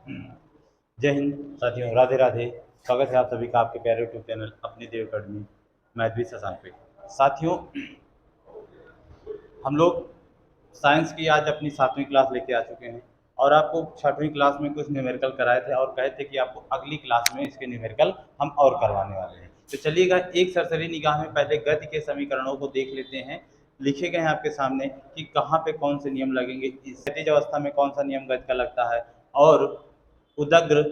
जय हिंद साथियों, राधे राधे। स्वागत है आप सभी का आपके प्यारे यूट्यूब चैनल अपनी देव अकेडमी मैथ भी शशांक पे। साथियों, हम लोग साइंस की आज अपनी 7वीं क्लास लेके आ चुके हैं और आपको 6वीं क्लास में कुछ न्यूमेरिकल कराए थे और कहे थे कि आपको अगली क्लास में इसके न्यूमेरिकल हम और करवाने वाले हैं। तो चलिएगा, एक सरसरी निगाह में पहले गति के समीकरणों को देख लेते हैं। लिखे गए हैं आपके सामने कि कहाँ पे कौन से नियम लगेंगे, क्षैतिज अवस्था में कौन सा नियम गति का लगता है और उदग्र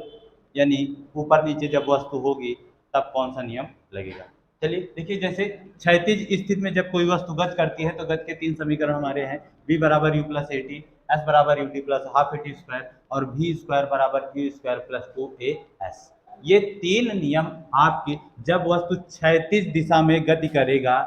यानी ऊपर नीचे जब वस्तु होगी तब कौन सा नियम लगेगा। चलिए देखिए, जैसे क्षैतिज स्थिति में जब कोई वस्तु गति करती है तो गति के 3 समीकरण हमारे हैं। v बराबर u plus a t, s बराबर u t plus half a t square और वी स्क्वायर बराबर क्यू स्क्वायर प्लस 2as। ये 3 नियम आपकी जब वस्तु क्षैतिज दिशा में गति करेगा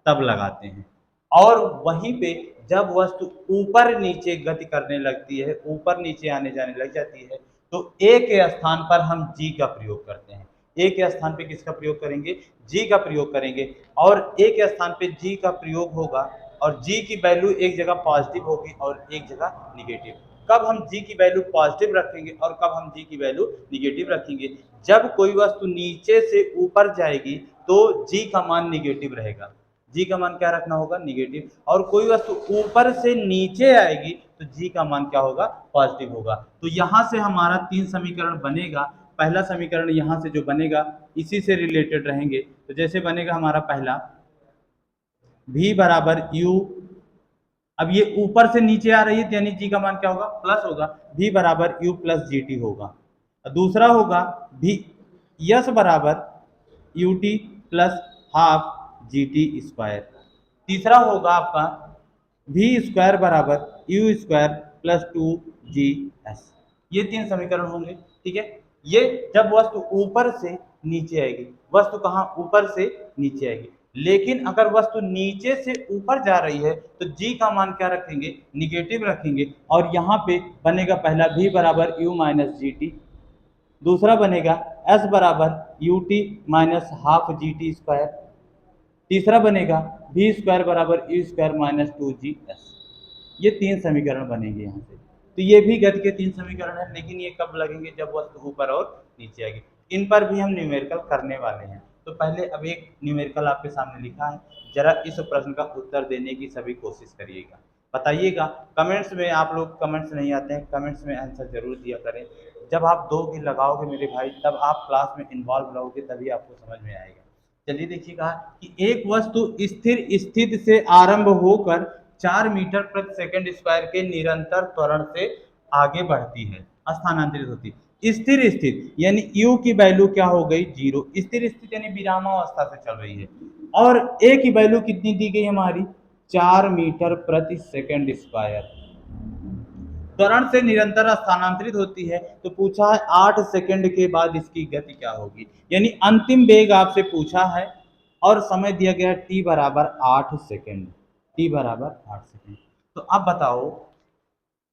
तब लगाते हैं, और वहीं पे जब वस्तु ऊपर नीचे गति करने लगती है, ऊपर नीचे आने जाने लग जाती है, तो ए के स्थान पर हम जी का प्रयोग करते हैं। ए के स्थान पे किसका प्रयोग करेंगे? जी का प्रयोग करेंगे। और ए के स्थान पे जी का प्रयोग होगा और जी की वैल्यू एक जगह पॉजिटिव होगी और एक जगह निगेटिव। कब हम जी की वैल्यू पॉजिटिव रखेंगे और कब हम जी की वैल्यू निगेटिव रखेंगे? जब कोई वस्तु नीचे से ऊपर जाएगी तो जी का मान निगेटिव रहेगा। जी का मान क्या रखना होगा? निगेटिव। और कोई वस्तु ऊपर से नीचे आएगी तो जी का मान क्या होगा? पॉजिटिव होगा। तो यहां से हमारा 3 समीकरण बनेगा। पहला समीकरण यहां से जो बनेगा इसी से रिलेटेड रहेंगे। तो जैसे बनेगा हमारा पहला v बराबर u, अब ये ऊपर से नीचे आ रही है यानी जी का मान क्या होगा? प्लस होगा। v बराबर u प्लस जी टी होगा। दूसरा होगा v यस बराबर u t plus half G T square. तीसरा होगा आपका वी स्क्वायर बराबर यू स्क्वायर प्लस 2g's। ये 3 समीकरण होंगे। ठीक है, ये जब वस्तु ऊपर से नीचे आएगी। वस्तु कहाँ? ऊपर से नीचे आएगी। लेकिन अगर वस्तु नीचे से ऊपर जा रही है तो g का मान क्या रखेंगे? निगेटिव रखेंगे। और यहाँ पे बनेगा पहला v बराबर u माइनस जी टी, दूसरा बनेगा s बराबर u T minus half G T square, तीसरा बनेगा v स्क्वायर बराबर यू स्क्वायर माइनस 2g's। ये 3 समीकरण बनेंगे यहाँ से। तो ये भी गति के 3 समीकरण है, लेकिन ये कब लगेंगे? जब वस्तु ऊपर और नीचे आएगी। इन पर भी हम न्यूमेरिकल करने वाले हैं। तो पहले अब एक न्यूमेरिकल आपके सामने लिखा है, जरा इस प्रश्न का उत्तर देने की सभी कोशिश करिएगा। बताइएगा कमेंट्स में, आप लोग कमेंट्स नहीं आते हैं, कमेंट्स में आंसर जरूर दिया करें। जब आप दोगे लगाओगे मेरे भाई, तब आप क्लास में इन्वॉल्व रहोगे, तभी आपको समझ में आएगा। चलिए देखिएगा कि एक वस्तु स्थिर स्थिति से आरंभ होकर 4 मीटर प्रति सेकंड स्क्वायर के निरंतर त्वरण से आगे बढ़ती है, स्थानांतरित होती है। स्थिर स्थिति यानी u की वैल्यू क्या हो गई? 0। स्थिर स्थिति यानी विरामावस्था से चल रही है। और a की वैल्यू कितनी दी गई हमारी? 4 मीटर प्रति सेकंड स्क्वायर। त्वरण से निरंतर स्थानांतरित होती है। तो पूछा है 8 सेकंड के बाद इसकी गति क्या होगी, यानी अंतिम वेग आपसे पूछा है और समय दिया गया t बराबर 8 सेकंड। t बराबर 8 सेकंड। तो अब बताओ,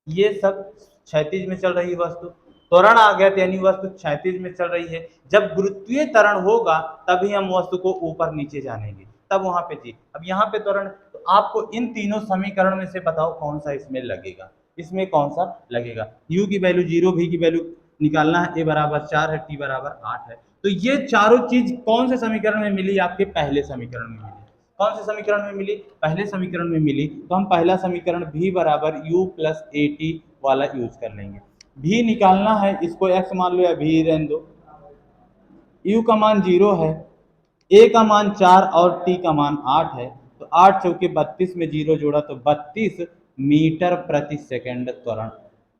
ये सब क्षैतिज में चल रही वस्तु, त्वरण आ गया यानी वस्तु क्षैतिज में चल रही है। जब गुरुत्वीय त्वरण होगा तभी हम वस्तु को ऊपर नीचे जानेंगे, तब वहां पे जी। अब यहाँ पे त्वरण, तो आपको इन तीनों समीकरण में से बताओ कौन सा इसमें लगेगा। इसमें कौन सा लगेगा? u की वैल्यू 0, v की वैल्यू निकालना है, a बराबर 4 है, t बराबर 8 है। तो ये चारों चीज कौन से समीकरण में मिली? आपके पहले समीकरण में मिली। कौन से समीकरण में मिली? पहले समीकरण में मिली। तो हम पहला समीकरण v बराबर u प्लस ए टी वाला यूज कर लेंगे। v निकालना है, इसको x मान लो या v रहने दो। u का मान 0 है, a का मान 4 और t का मान 8 है। तो 8 चौके 32 में 0 जोड़ा तो 32 मीटर प्रति सेकंड त्वरण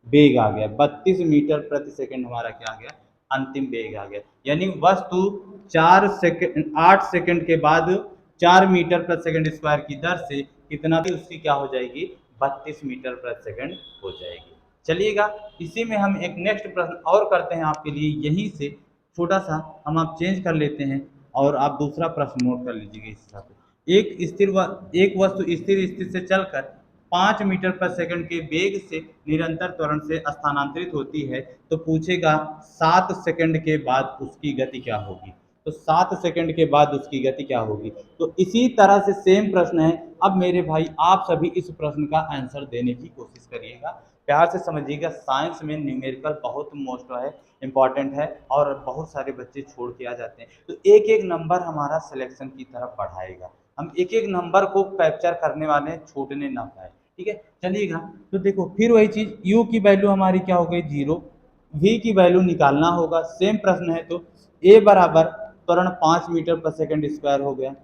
वेग आ गया। 32 मीटर प्रति सेकंड हमारा क्या आ गया? अंतिम वेग आ गया। यानी वस्तु 8 सेकंड के बाद 4 मीटर प्रति सेकंड स्क्वायर की दर से कितना थी उसकी क्या हो जाएगी? 32 मीटर प्रति सेकंड हो जाएगी। चलिएगा, इसी में हम एक नेक्स्ट प्रश्न और करते हैं आपके लिए। यहीं से छोटा सा हम आप चेंज कर लेते हैं और आप दूसरा प्रश्न नोट कर लीजिएगा इस हिसाब से। एक वस्तु स्थिर स्थिति से चलकर 5 मीटर प्रति सेकंड के वेग से निरंतर त्वरण से स्थानांतरित होती है। तो पूछेगा 7 सेकंड के बाद उसकी गति क्या होगी। तो 7 सेकंड के बाद उसकी गति क्या होगी। तो इसी तरह से सेम प्रश्न है। अब मेरे भाई आप सभी इस प्रश्न का आंसर देने की कोशिश करिएगा। प्यार से समझिएगा, साइंस में न्यूमेरिकल बहुत मोस्ट है इम्पॉर्टेंट है और बहुत सारे बच्चे छोड़ के आ जाते हैं। तो एक एक नंबर हमारा सिलेक्शन की तरफ बढ़ाएगा, हम एक एक नंबर को कैप्चर करने वाले हैं, छूटने ना पाए। ठीक है, चलिएगा। तो देखो फिर वही चीज़, u की वैल्यू हमारी क्या हो गई 0, v की वैल्यू निकालना होगा, सेम प्रश्न है। तो a बराबर त्वरण 5 मीटर पर सेकंड स्क्वायर हो गया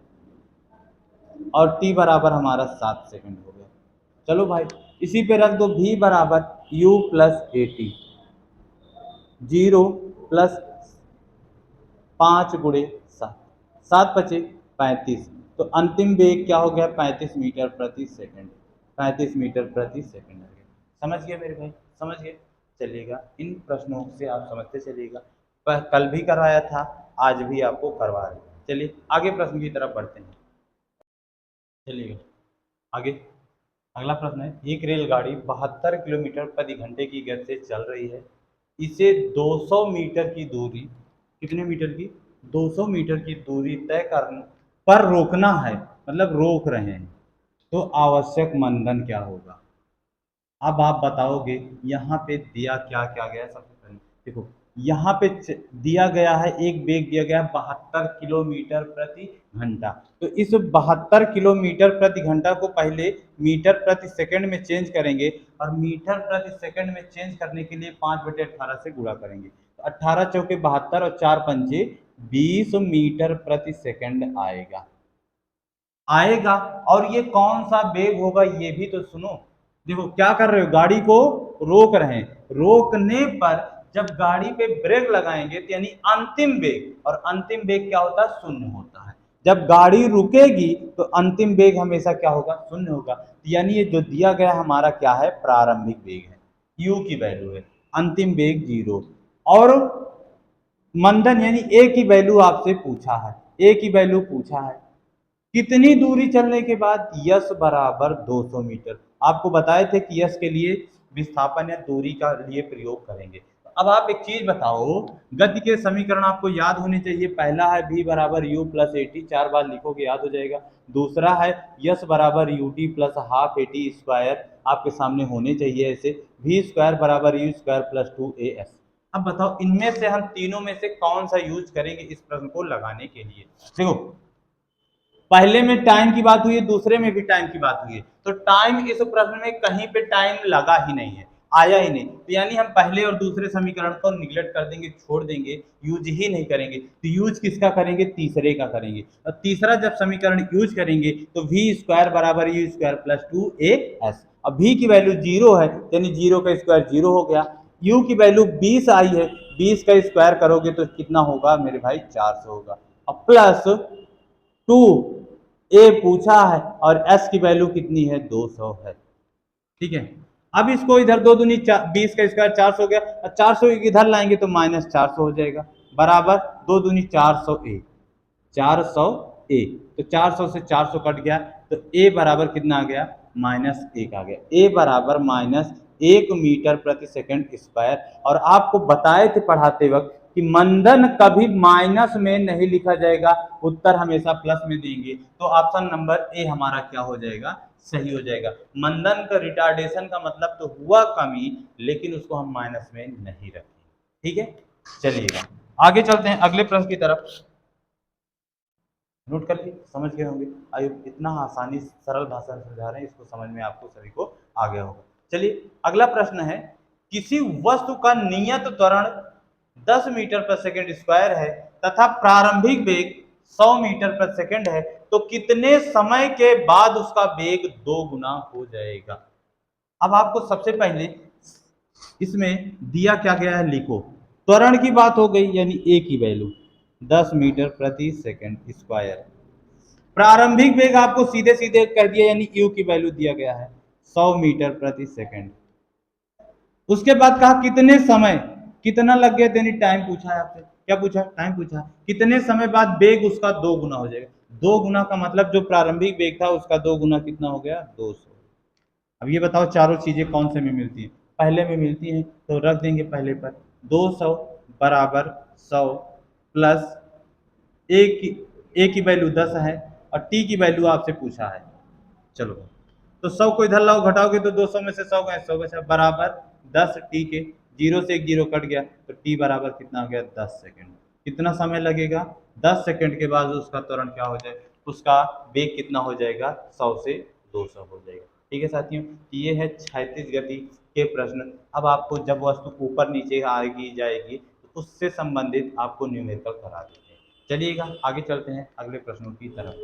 और t बराबर हमारा 7 सेकंड हो गया। चलो भाई इसी पे रख दो, v बराबर u plus a T, 0 plus 5 गुणे 7, 7 बचे 35। तो अंतिम वेग क्या हो गया 35 मीटर प्रति सेकंड, 35 मीटर प्रति सेकंड हो गया। समझ गए मेरे भाई, समझ गए। चलिएगा, इन प्रश्नों से आप समझते चलिएगा, कल भी करवाया था, आज भी आपको करवा रहे हैं। चलिए आगे प्रश्न की तरफ बढ़ते हैं। चलिए आगे, अगला प्रश्न है, एक रेलगाड़ी 72 किलोमीटर प्रति घंटे की गति से चल रही है, इसे 200 मीटर की दूरी, कितने मीटर की, 200 मीटर की दूरी तय करने पर रोकना है, मतलब रोक रहे हैं, तो आवश्यक मंदन क्या होगा। अब आप बताओगे यहाँ पे दिया क्या क्या गया है। सबसे पहले देखो, यहाँ पे दिया गया है, एक वेग दिया गया है 72 किलोमीटर प्रति घंटा। तो इस 72 किलोमीटर प्रति घंटा को पहले मीटर प्रति सेकंड में चेंज करेंगे, और मीटर प्रति सेकंड में चेंज करने के लिए 5/18 से गुणा करेंगे। तो 18 चौके 72 और 4 पंजे 20 मीटर प्रति सेकंड आएगा, आएगा। और ये कौन सा वेग होगा ये भी तो सुनो। देखो क्या कर रहे हो, गाड़ी को रोक रहे हैं, रोकने पर जब गाड़ी पे ब्रेक लगाएंगे तो यानी अंतिम वेग, और अंतिम वेग क्या होता है, शून्य होता है। जब गाड़ी रुकेगी तो अंतिम वेग हमेशा क्या होगा, शून्य होगा। यानी ये जो दिया गया हमारा क्या है, प्रारंभिक वेग है, u की वैल्यू है, अंतिम वेग 0। और मंदन यानी ए की वैल्यू आपसे पूछा है, ए की वैल्यू पूछा है कितनी दूरी चलने के बाद, यस बराबर 200 मीटर। आपको बताए थे कि यस के लिए विस्थापन या दूरी का लिए प्रयोग करेंगे। अब आप एक चीज बताओ, गति के समीकरण आपको याद होने चाहिए। पहला है v बराबर यू प्लस ए टी, 4 बार लिखोगे याद हो जाएगा। दूसरा है यस बराबर u t plus half a t square, आपके सामने होने चाहिए ऐसे। वी स्क्वायर बराबर यू स्क्वायर प्लस 2 as। अब बताओ इनमें से हम तीनों में से कौन सा यूज करेंगे इस प्रश्न को लगाने के लिए। देखो पहले में टाइम की बात हुई है, दूसरे में भी टाइम की बात हुई है, तो टाइम इस प्रश्न में कहीं पे टाइम लगा ही नहीं है, आया ही नहीं। तो यानी हम पहले और दूसरे समीकरण को निगलेक्ट कर देंगे, छोड़ देंगे, यूज ही नहीं करेंगे। तो यूज किसका करेंगे, तीसरे का करेंगे। और तीसरा जब समीकरण यूज करेंगे तो वी स्क्वायर बराबर यू स्क्वायर प्लस 2as। अब v की वैल्यू 0 है, यानी 0 का स्क्वायर 0 हो गया। u की वैल्यू 20 आई है, 20 का स्क्वायर करोगे तो कितना होगा मेरे भाई, 400 होगा। अब प्लस 2 ए पूछा है, और एस की वैल्यू कितनी है, 200 है। ठीक है, अब इसको इधर 2 दूनी 20 का स्क्वायर 400 हो गया, और 400 इधर लाएंगे तो -400 हो जाएगा, बराबर 2 दूनी 400 ए, 400 ए। तो 400 से 400 कट गया, तो ए बराबर कितना आ गया, -1 आ गया। ए बराबर -1 मीटर प्रति सेकंड स्क्वायर। और आपको बताए थे पढ़ाते वक्त कि मंदन कभी माइनस में नहीं लिखा जाएगा, उत्तर हमेशा प्लस में देंगे। तो ऑप्शन नंबर ए हमारा क्या हो जाएगा, सही हो जाएगा। मंदन का रिटार्डेशन का मतलब तो हुआ कमी, लेकिन उसको हम माइनस में नहीं रखेंगे। ठीक है, चलिएगा आगे चलते हैं अगले प्रश्न की तरफ। नोट करके समझ गए होंगे, आयु इतना आसानी सरल भाषा में समझा रहे हैं, इसको समझ में आपको सभी को आ गया होगा। चलिए अगला प्रश्न है, किसी वस्तु का नियत त्वरण 10 मीटर प्रति सेकंड स्क्वायर है तथा प्रारंभिक वेग 100 मीटर प्रति सेकंड है, तो कितने समय के बाद उसका वेग 2 गुना हो जाएगा। अब आपको सबसे पहले इसमें दिया क्या गया है, लिखो। त्वरण की बात हो गई, यानी ए की वैल्यू 10 मीटर प्रति सेकंड स्क्वायर। प्रारंभिक वेग आपको सीधे सीधे कह दिया, यानी यू की वैल्यू दिया गया है 100 मीटर प्रति सेकंड। उसके बाद कहा कितने समय, कितना लग गया, यानी टाइम पूछा है आपसे, क्या पूछा, टाइम पूछा, कितने समय बाद वेग उसका 2 गुना हो जाएगा। 2 गुना का मतलब जो प्रारंभिक वेग था उसका 2 गुना कितना हो गया, 200। अब ये बताओ चारों चीजें कौन से में मिलती हैं, पहले में मिलती हैं, तो रख देंगे पहले पर। 200 बराबर 100 प्लस ए की वैल्यू 10 है, और टी की वैल्यू आपसे पूछा है। चलो तो 100 को इधर लाओ, घटाओगे तो 200 में से 100 गए, 100 बचा बराबर 10 टी के, 0 से एक 0 कट गया, तो टी बराबर कितना हो गया 10 सेकंड। कितना समय लगेगा? 10 सेकंड के बाद उसका त्वरण क्या हो जाए, उसका वेग कितना हो जाएगा, 100 से 200 हो जाएगा। ठीक है साथियों, ये है क्षैतिज गति के प्रश्न। अब आपको जब वस्तु ऊपर नीचे आएगी जाएगी तो उससे संबंधित आपको न्यूमेरिकल करा देते हैं। चलिएगा आगे चलते हैं अगले प्रश्नों की तरफ।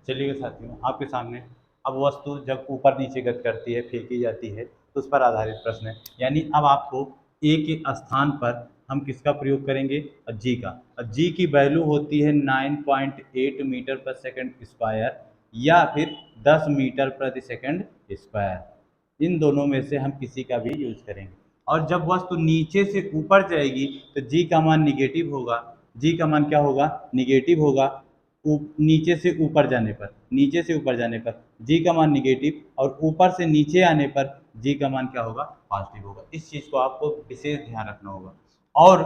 चलिएगा साथियों, आपके सामने अब वस्तु जब ऊपर नीचे गति करती है, फेंकी जाती है, तो उस पर आधारित प्रश्न है। यानी अब आपको ए के स्थान पर हम किसका प्रयोग करेंगे, जी का। जी की वैल्यू होती है 9.8 मीटर पर सेकंड स्क्वायर या फिर 10 मीटर प्रति सेकंड स्क्वायर। इन दोनों में से हम किसी का भी यूज करेंगे। और जब वस्तु नीचे से ऊपर जाएगी तो जी का मान निगेटिव होगा। जी का मान क्या होगा, निगेटिव होगा। नीचे से ऊपर जाने पर, नीचे से ऊपर जाने पर जी का मान निगेटिव, और ऊपर से नीचे आने पर जी का मान क्या होगा, पॉजिटिव होगा। इस चीज को आपको विशेष ध्यान रखना होगा। और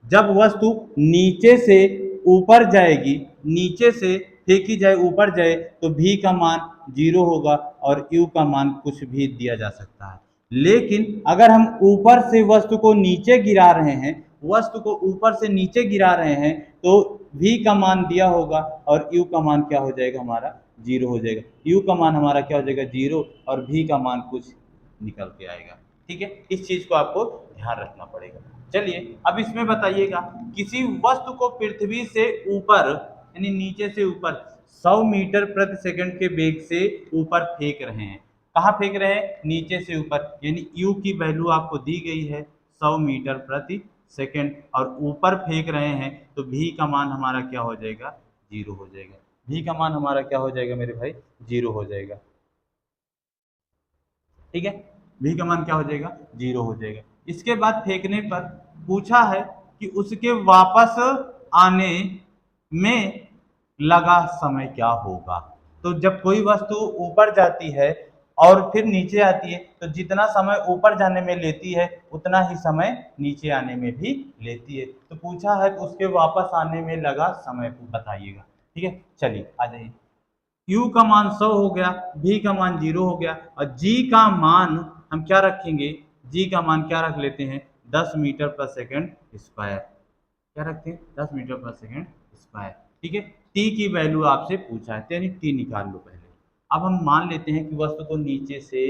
जब वस्तु नीचे से ऊपर जाएगी, नीचे से फेंकी जाए ऊपर जाए, तो भी का मान 0 होगा और यू का मान कुछ भी दिया जा सकता है। लेकिन अगर हम ऊपर से वस्तु को नीचे गिरा रहे हैं, वस्तु को ऊपर से नीचे गिरा रहे हैं, तो v का मान दिया होगा और u का मान क्या हो जाएगा, हमारा 0 हो जाएगा। u का मान हमारा क्या हो जाएगा, 0, और v का मान कुछ निकल के आएगा। ठीक है, इस चीज को आपको ध्यान रखना पड़ेगा। चलिए अब इसमें बताइएगा, किसी वस्तु को पृथ्वी से ऊपर यानी नीचे से ऊपर 100 मीटर प्रति सेकंड के वेग से ऊपर फेंक रहे हैं। कहाँ फेंक रहे हैं, नीचे से ऊपर, यानी u की वैल्यू आपको दी गई है 100 मीटर प्रति सेकंड और ऊपर फेंक रहे हैं, तो v का मान हमारा क्या हो जाएगा, 0 हो जाएगा। v का मान हमारा क्या हो जाएगा मेरे भाई, 0 हो जाएगा। ठीक है, v का मान क्या हो जाएगा, 0 हो जाएगा। इसके बाद फेंकने पर पूछा है कि उसके वापस आने में लगा समय क्या होगा। तो जब कोई वस्तु ऊपर जाती है और फिर नीचे आती है, तो जितना समय ऊपर जाने में लेती है उतना ही समय नीचे आने में भी लेती है। तो पूछा है कि उसके वापस आने में लगा समय बताइएगा। ठीक है, चलिए आ जाइए। u का मान 100 हो गया, v का मान 0 हो गया, और g का मान हम क्या रखेंगे, g का मान क्या रख लेते हैं, 10 मीटर पर सेकंड स्क्वायर। क्या रखते हैं, 10 मीटर पर सेकंड स्क्वायर। ठीक है, t की वैल्यू आपसे पूछा है, यानी t निकाल लो पहले। अब हम मान लेते हैं कि वस्तु को नीचे से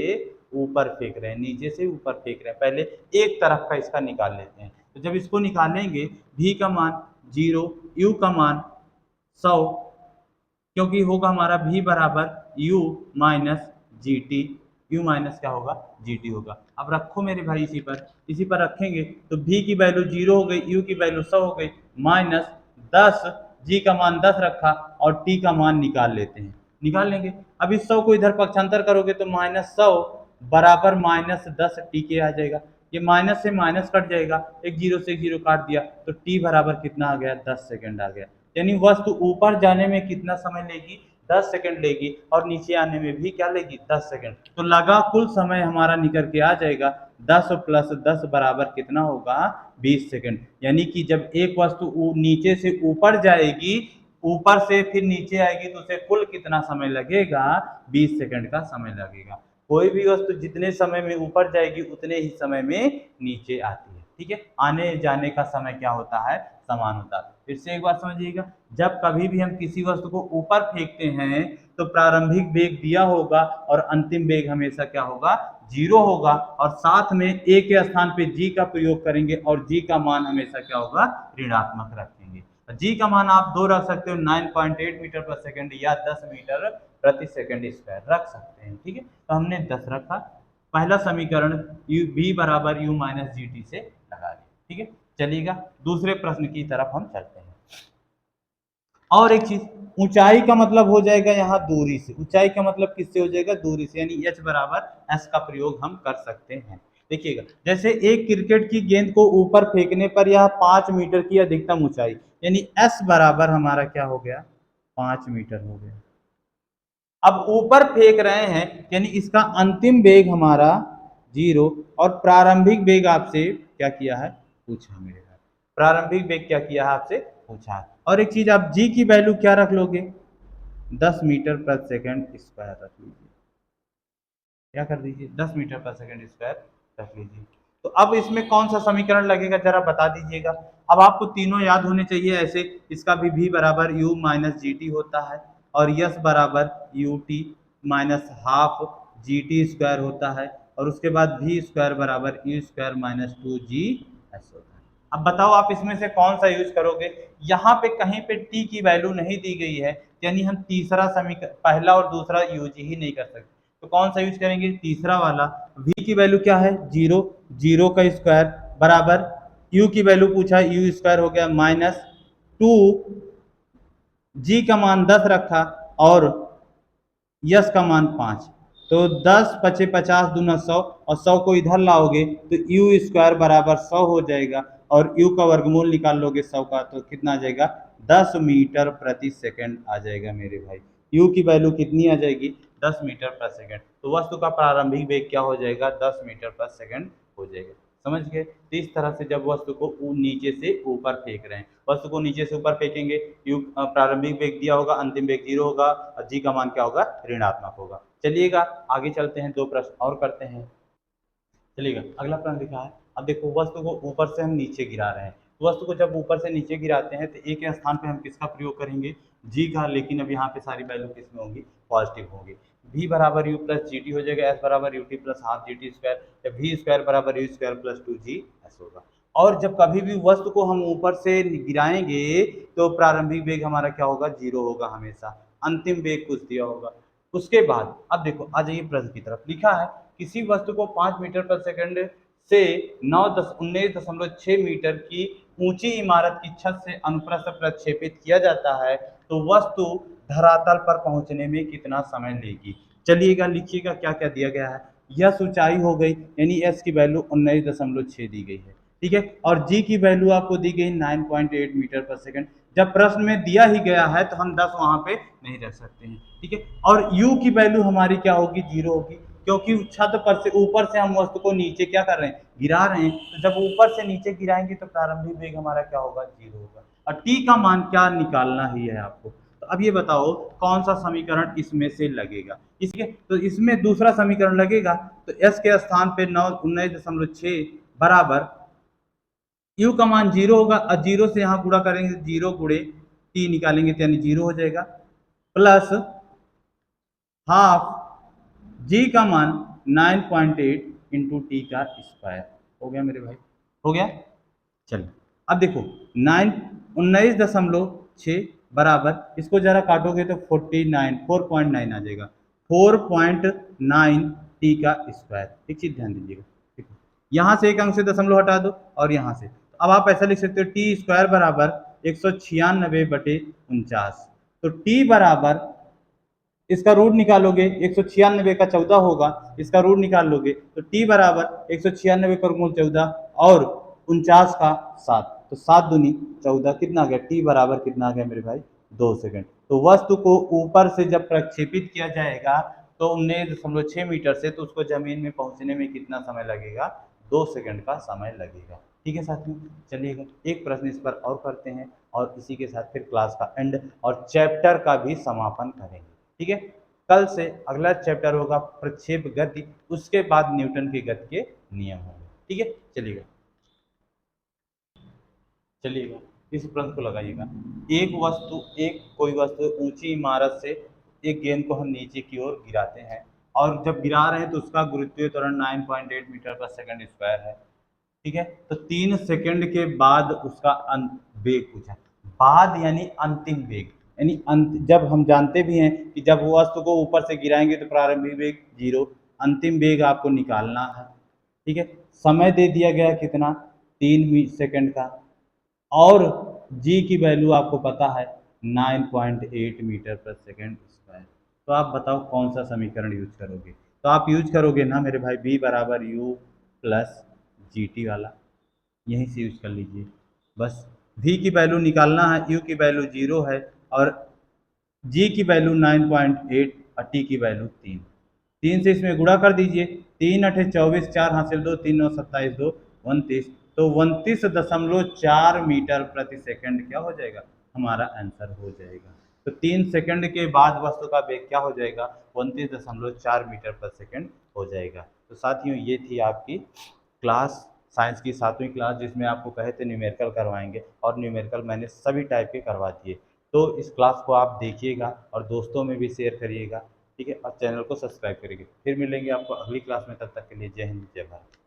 ऊपर फेंक रहे हैं, नीचे से ऊपर फेंक रहे हैं। पहले एक तरफ का इसका निकाल लेते हैं। तो जब इसको निकालेंगे, v का मान 0, u का मान 100, क्योंकि होगा हमारा v बराबर u minus G T. You minus क्या होगा, जी टी होगा। अब रखो मेरे भाई इसी पर रखेंगे, तो v की वैल्यू 0 हो गई, u की वैल्यू 100 हो गई, माइनस 10, g का मान 10 रखा और t का मान निकाल लेते हैं, निकाल लेंगे। अब इस 100 को इधर पक्षांतर करोगे तो -100 बराबर -10 टी के आ जाएगा। ये माइनस से माइनस कट जाएगा, एक 0 से 0 काट दिया, तो t बराबर कितना आ गया, 10 सेकंड आ गया। यानी वस्तु ऊपर जाने में कितना समय लेगी, 10 सेकंड लेगी, और नीचे आने में भी क्या लेगी, 10 सेकंड। तो लगा कुल समय हमारा निकल के आ जाएगा 10 प्लस 10 बराबर कितना होगा, 20 सेकंड। यानी कि जब एक वस्तु नीचे से ऊपर जाएगी, ऊपर से फिर नीचे आएगी, तो उसे कुल कितना समय लगेगा, 20 सेकंड का समय लगेगा। कोई भी वस्तु जितने समय में ऊपर जाएगी उतने ही समय में नीचे आती है। ठीक है, आने जाने का समय क्या होता है, समान होता है। फिर से एक बात समझिएगा, जब कभी भी हम किसी वस्तु को ऊपर फेंकते हैं तो प्रारंभिक वेग दिया होगा और अंतिम वेग हमेशा क्या होगा, 0 होगा, और साथ में a के स्थान पे g का प्रयोग करेंगे और g का मान हमेशा क्या होगा, ऋणात्मक रखेंगे। g का मान आप 2 रख सकते हो, 9.8 मीटर पर सेकंड या 10 मीटर प्रति सेकंड स्क्वायर रख सकते हैं। ठीक है, तो हमने 10 रखा। पहला समीकरण v बराबर u माइनस जी टी से लगा दिया। ठीक है, चलिएगा दूसरे प्रश्न की तरफ हम चलते हैं। और एक चीज, ऊंचाई का मतलब हो जाएगा यहाँ दूरी से। ऊंचाई का मतलब किससे हो जाएगा, दूरी से, यानी h बराबर s का प्रयोग हम कर सकते हैं। देखिएगा, जैसे एक क्रिकेट की गेंद को ऊपर फेंकने पर यह 5 मीटर की अधिकतम ऊंचाई, यानी s बराबर हमारा क्या हो गया, 5 मीटर हो गया। अब ऊपर फेंक रहे हैं, यानी इसका अंतिम वेग हमारा 0 और प्रारंभिक वेग आपसे क्या किया है, पूछा मेरे भाई। प्रारंभिक वेग क्या किया है आपसे पूछा है। और एक चीज, आप g की वैल्यू क्या रख लोगे, 10 मीटर प्रति सेकंड स्क्वायर रख लीजिए। क्या कर दीजिए, 10 मीटर पर सेकंड स्क्वायर रख लीजिए। तो अब इसमें कौन सा समीकरण लगेगा जरा बता दीजिएगा। अब आपको तीनों याद होने चाहिए ऐसे। इसका भी v बराबर u माइनस जी टी होता है और यस बराबर u T minus half G T square होता है और उसके बाद v स्क्वायर बराबर you square minus two G S होता है। अब बताओ आप इसमें से कौन सा यूज करोगे। यहाँ पे कहीं पे t की वैल्यू नहीं दी गई है, यानी हम तीसरा समीकरण, पहला और दूसरा यूज ही नहीं कर सकते। तो कौन सा यूज करेंगे, तीसरा वाला। v की वैल्यू क्या है, जीरो, जीरो का स्क्वायर बराबर u की वैल्यू पूछा है, यू स्क्वायर हो गया माइनस टू, जी का मान 10 रखा और यस का मान 5। तो 10 पचे 50 दूना 100 और 100 को इधर लाओगे तो यू स्क्वायर बराबर 100 हो जाएगा और यू का वर्गमूल निकाल लोगे 100 का तो कितना आ जाएगा, 10 मीटर प्रति सेकंड आ जाएगा मेरे भाई। यू की वैल्यू कितनी आ जाएगी, 10 मीटर प्रति सेकंड। तो वस्तु का प्रारंभिक वेग क्या हो जाएगा, 10 मीटर प्रति सेकंड हो जाएगा। समझ गए। तो इस तरह से जब वस्तु को नीचे से ऊपर फेंक रहे हैं, वस्तु को नीचे से ऊपर फेंकेंगे, यू प्रारंभिक वेग दिया होगा, अंतिम वेग 0 होगा और जी का मान क्या होगा, ऋणात्मक होगा। चलिएगा आगे चलते हैं, दो प्रश्न और करते हैं। चलिएगा अगला प्रश्न लिखा है। अब देखो वस्तु को ऊपर से हम नीचे गिरा रहे हैं, तो वस्तु को जब ऊपर से नीचे गिराते हैं तो एक स्थान पे हम किसका प्रयोग करेंगे, जी का। लेकिन अब यहाँ पे सारी वैल्यू किस में होगी, पॉजिटिव होगी। v बराबर यू प्लस जी टी हो जाएगा, एस बराबर u t plus half G T square, या वी स्क्वायर बराबर you square plus two G S होगा। और जब कभी भी वस्तु को हम ऊपर से गिराएंगे तो प्रारंभिक वेग हमारा क्या होगा, 0 होगा हमेशा, अंतिम वेग कुछ दिया होगा। उसके बाद अब देखो आ जाइए प्रश्न की तरफ। लिखा है किसी वस्तु को 5 मीटर प्रति सेकंड से 19.6 मीटर की ऊंची इमारत की छत से अनुप्रस्थ प्रक्षेपित किया जाता है तो वस्तु धरातल पर पहुंचने में कितना समय लेगी। चलिएगा लिखिएगा क्या क्या दिया गया है। यह ऊंचाई हो गई, यानी एस की वैल्यू 19.6 दी गई है, ठीक है। और जी की वैल्यू आपको दी गई 9.8 मीटर पर सेकंड। जब प्रश्न में दिया ही गया है तो हम 10 वहां पे नहीं रख सकते हैं, ठीक है। और u की वैल्यू हमारी क्या होगी, 0 होगी, क्योंकि छत पर से ऊपर से हम वस्तु को नीचे क्या कर रहे हैं, गिरा रहे हैं। तो जब ऊपर से नीचे गिराएंगे तो प्रारंभिक वेग हमारा क्या होगा, 0 होगा। और t का मान क्या निकालना ही है आपको। तो अब ये बताओ कौन सा समीकरण इसमें से लगेगा। इसके तो इसमें दूसरा समीकरण लगेगा। तो s के स्थान पे 19.6 बराबर u का मान 0 होगा और 0 से यहाँ गुणा करेंगे, 0 गुणे t निकालेंगे तो यानी 0 हो जाएगा, प्लस हाफ जी का मान 9.8 इंटू टी का स्क्वायर हो गया मेरे भाई, हो गया। चलिए अब देखो 19.6 बराबर, इसको जरा काटोगे तो 4.9 आ जाएगा, 4.9 टी का स्क्वायर। एक चीज ध्यान दीजिएगा, ठीक है। यहाँ से एक अंक से दशमलव हटा दो और यहाँ से, तो अब आप ऐसा लिख सकते हो टी स्क्वायर बराबर 196/49। तो टी बराबर, इसका रूट निकालोगे 196 का 14 होगा, इसका रूट निकाल लोगे तो t बराबर 196 का वर्गमूल 14 और 49 का 7, तो 7 दूनी 14 कितना आ गया, t बराबर कितना आ गया मेरे भाई, 2 सेकंड। तो वस्तु को ऊपर से जब प्रक्षेपित किया जाएगा तो 19.6 मीटर से, तो उसको जमीन में पहुंचने में कितना समय लगेगा, 2 सेकंड का समय लगेगा, ठीक है साथियों। चलिएगा एक प्रश्न इस पर और करते हैं और इसी के साथ फिर क्लास का एंड और चैप्टर का भी समापन करेंगे, ठीक है। कल से अगला चैप्टर होगा प्रक्षेप गति, उसके बाद न्यूटन की गति के नियम होंगे, ठीक है। चलिएगा चलिएगा इस प्रश्न को लगाइएगा। एक कोई वस्तु ऊंची इमारत से एक गेंद को हम नीचे की ओर गिराते हैं और जब गिरा रहे हैं तो उसका गुरुत्वीय त्वरण 9.8 मीटर पर सेकंड स्क्वायर है, ठीक है। तो 3 सेकंड के बाद उसका वेग पूछा, बाद यानी अंतिम वेग, यानी जब हम जानते भी हैं कि जब वो वस्तु को ऊपर से गिराएंगे तो प्रारंभिक वेग 0, अंतिम वेग आपको निकालना है, ठीक है। समय दे दिया गया कितना, 3 सेकंड का, और जी की वैल्यू आपको पता है 9.8 मीटर पर सेकंड स्क्वायर। तो आप बताओ कौन सा समीकरण यूज करोगे। तो आप यूज करोगे ना मेरे भाई बी बराबर यू प्लस जी टी वाला, यहीं से यूज कर लीजिए बस। v की वैल्यू निकालना है, u की वैल्यू 0 है और g की वैल्यू 9.8 और t की वैल्यू 3। 3 से इसमें गुणा कर दीजिए, 3 अठे 24, 4 हासिल 2, 3 9 27, 2 29, तो 29.4 मीटर प्रति सेकंड क्या हो जाएगा, हमारा आंसर हो जाएगा। तो 3 सेकंड के बाद वस्तु का वेग क्या हो जाएगा, 29.4 मीटर पर सेकंड हो जाएगा। तो साथियों, ये थी आपकी क्लास, साइंस की 7वीं क्लास, जिसमें आपको कहे थे न्यूमेरिकल करवाएंगे, और न्यूमेरिकल मैंने सभी टाइप के करवा दिए। तो इस क्लास को आप देखिएगा और दोस्तों में भी शेयर करिएगा, ठीक है, और चैनल को सब्सक्राइब करिएगा। फिर मिलेंगे आपको अगली क्लास में, तब तक के लिए जय हिंद, जय भारत।